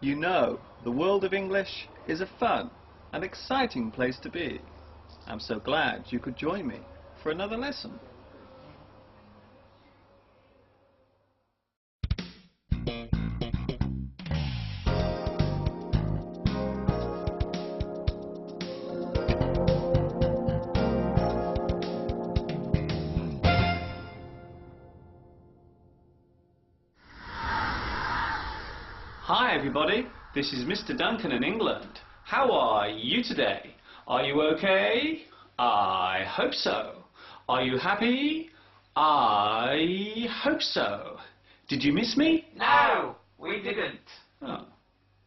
You know, the world of English is a fun and exciting place to be. I'm so glad you could join me for another lesson. Hi everybody, this is Mr. Duncan in England. How are you today? Are you okay? I hope so. Are you happy? I hope so. Did you miss me? No, we didn't. Oh,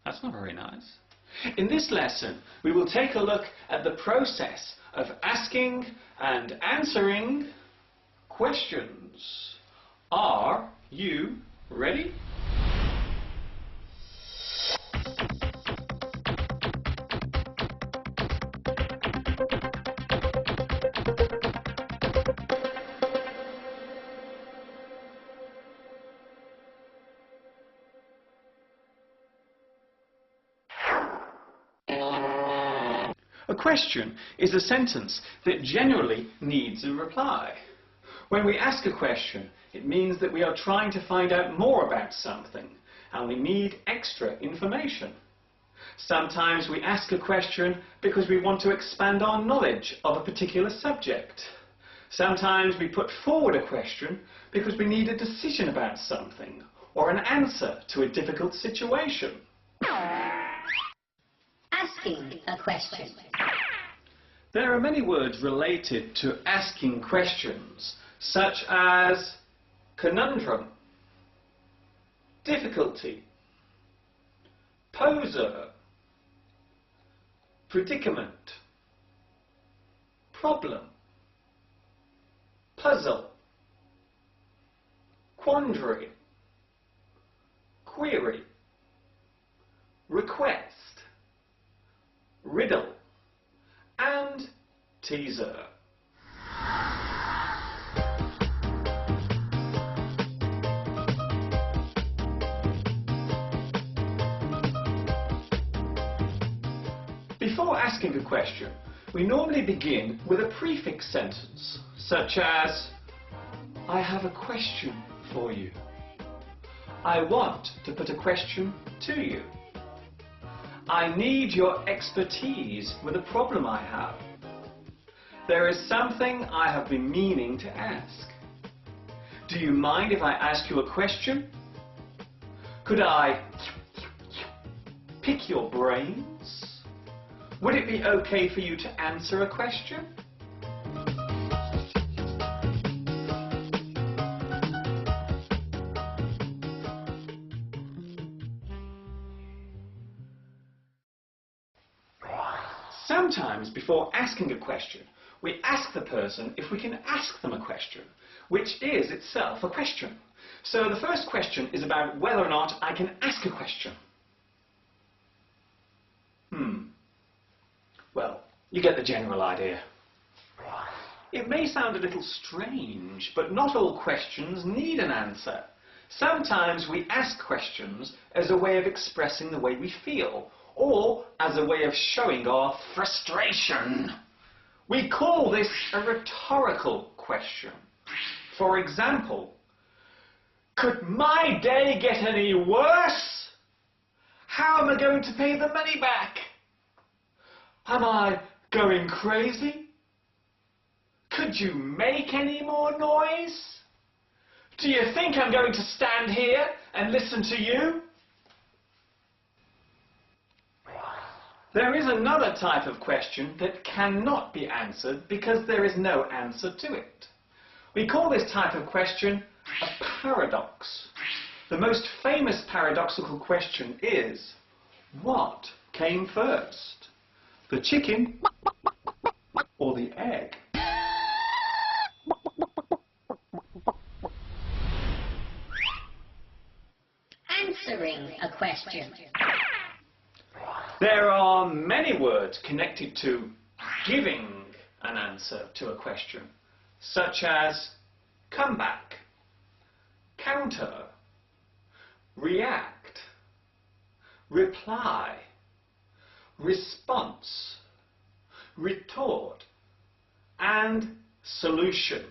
that's not very nice. In this lesson, we will take a look at the process of asking and answering questions. Are you ready? A question is a sentence that generally needs a reply. When we ask a question, it means that we are trying to find out more about something and we need extra information. Sometimes we ask a question because we want to expand our knowledge of a particular subject. Sometimes we put forward a question because we need a decision about something or an answer to a difficult situation. Asking a question. There are many words related to asking questions, such as conundrum, difficulty, poser, predicament, problem, puzzle, quandary, query, request, riddle, and teaser. Before asking a question, we normally begin with a prefix sentence, such as, I have a question for you. I want to put a question to you. I need your expertise with a problem I have. There is something I have been meaning to ask. Do you mind if I ask you a question? Could I pick your brains? Would it be okay for you to answer a question? Sometimes, before asking a question, we ask the person if we can ask them a question, which is itself a question. So the first question is about whether or not I can ask a question. Well, you get the general idea. It may sound a little strange, but not all questions need an answer. Sometimes we ask questions as a way of expressing the way we feel, or as a way of showing our frustration. We call this a rhetorical question. For example, could my day get any worse? How am I going to pay the money back? Am I going crazy? Could you make any more noise? Do you think I'm going to stand here and listen to you? There is another type of question that cannot be answered because there is no answer to it. We call this type of question a paradox. The most famous paradoxical question is, what came first? The chicken or the egg? Answering a question. There are many words connected to giving an answer to a question, such as comeback, counter, react, reply, response, retort, and solution.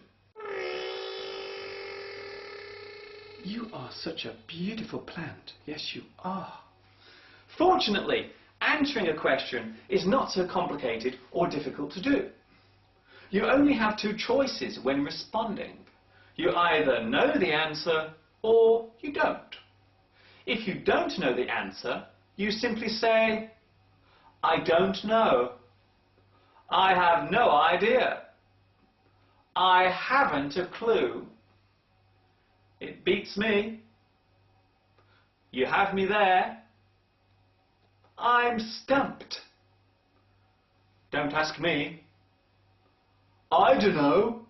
You are such a beautiful plant. Yes, you are. Fortunately, answering a question is not so complicated or difficult to do. You only have two choices when responding. You either know the answer or you don't. If you don't know the answer, you simply say, I don't know. I have no idea. I haven't a clue. It beats me. You have me there. I'm stumped. Don't ask me. I dunno.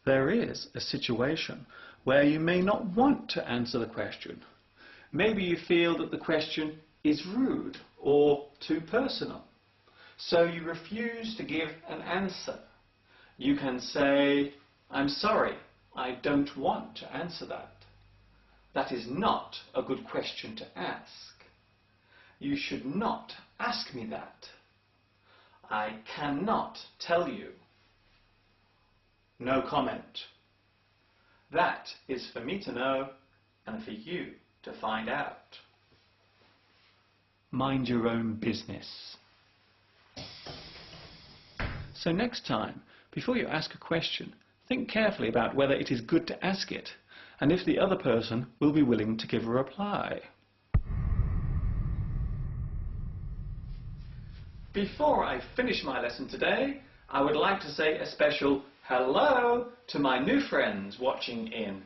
There is a situation where you may not want to answer the question. Maybe you feel that the question is rude or too personal, so you refuse to give an answer. You can say, I'm sorry, I don't want to answer that. That is not a good question to ask. You should not ask me that. I cannot tell you. No comment. That is for me to know and for you to find out. Mind your own business. So next time, before you ask a question, think carefully about whether it is good to ask it and if the other person will be willing to give a reply. Before I finish my lesson today, I would like to say a special hello to my new friends watching in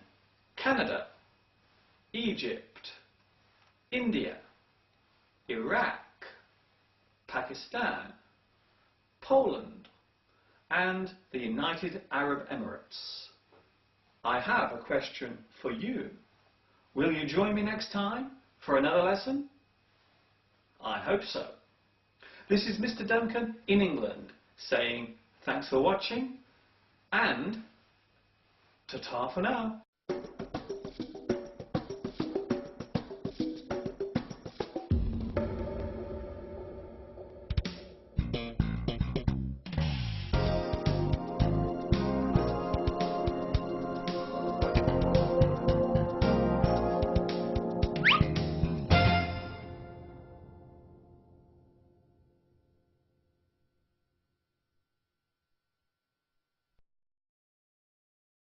Canada, Egypt, India, Iraq, Pakistan, Poland, and the United Arab Emirates. I have a question for you. Will you join me next time for another lesson? I hope so. This is Mr. Duncan in England saying thanks for watching and ta-ta for now.